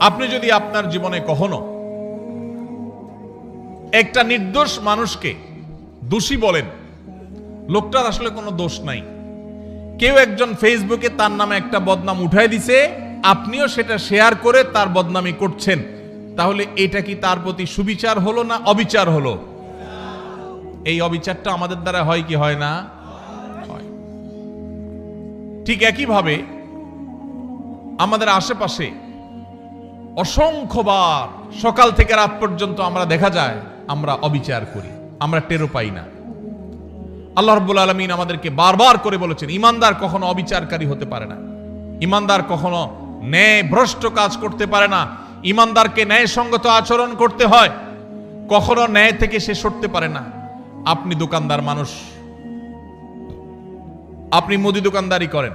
আপনি যদি আপনার জীবনে কখনো একটা নির্দোষ মানুষকে দোষী বলেন, লোকটার আসলে কোনো দোষ নাই, কেউ একজন ফেসবুকে তার নামে একটা বদনাম উঠাই দিছে, আপনিও সেটা শেয়ার করে তার বদনামি করছেন, তাহলে এটা কি তার প্রতি সুবিচার হলো না অবিচার হলো? এই অবিচারটা আমাদের দ্বারা হয় কি হয় না? হয়। ঠিক একইভাবে আমাদের আশেপাশে অসংখ্যবার সকাল থেকে রাত পর্যন্ত আমরা দেখা যায় আমরা অবিচার করি, আমরা টেরও পাই না। আল্লাহ রাব্বুল আলামিন আমাদেরকে বারবার করে বলেছেন, ইমানদার কখনো অবিচারকারী হতে পারে না, ইমানদার কখনো ন্যায় ভ্রষ্ট কাজ করতে পারে না, ইমানদারকে ন্যায়সঙ্গত আচরণ করতে হয়, কখনো ন্যায় থেকে সে সরতে পারে না। আপনি দোকানদার মানুষ, আপনি মুদি দোকানদারি করেন,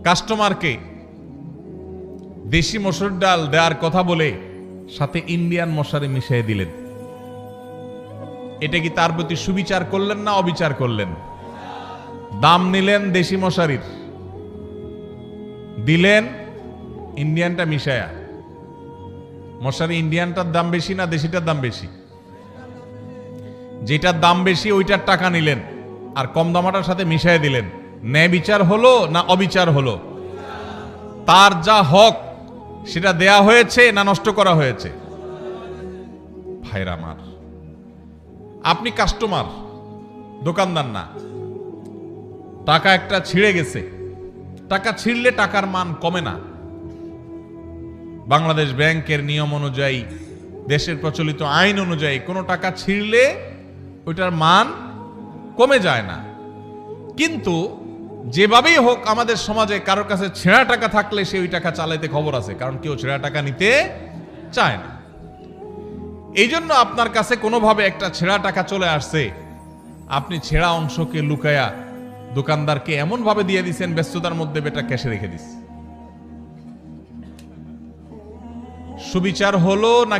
কাস্টমারকে দেশি মসুর ডাল দেওয়ার কথা বলে সাথে ইন্ডিয়ান মশারি মিশিয়ে দিলেন, এটা কি তার প্রতি সুবিচার করলেন না অবিচার করলেন? দাম নিলেন দেশি মশারির, দিলেন ইন্ডিয়ানটা মিশায়া। মশারি ইন্ডিয়ানটার দাম বেশি না দেশিটার দাম বেশি? যেটার দাম বেশি ওইটার টাকা নিলেন আর কম দামাটার সাথে মিশাই দিলেন। ন্যায় বিচার হলো না অবিচার হলো? তার যা হক সেটা দেয়া হয়েছে না নষ্ট করা হয়েছে? ভাইরা আমার, আপনি কাস্টমার, দোকানদার না। টাকা একটা ছিঁড়ে গেছে, টাকা ছিঁড়লে টাকার মান কমে না। বাংলাদেশ ব্যাংকের নিয়ম অনুযায়ী, দেশের প্রচলিত আইন অনুযায়ী কোনো টাকা ছিঁড়লে ওইটার মান কমে যায় না। কিন্তু যেভাবেই হোক আমাদের সমাজে কারোর কাছে ছেঁড়া টাকা থাকলে সে ওই টাকা চালাইতে খবর আছে, কারণ কেউ ছেঁড়া টাকা নিতে চায় না। এই জন্য আপনার কাছে কোনোভাবে একটা ছেঁড়া টাকা চলে আসছে, আপনি ছেঁড়া অংশকে লুকায়া দোকানদারকে এমন ভাবে দিয়ে দিচ্ছেন ব্যস্ততার মধ্যে বেটা ক্যাশে রেখে দিস। সুবিচার হলো না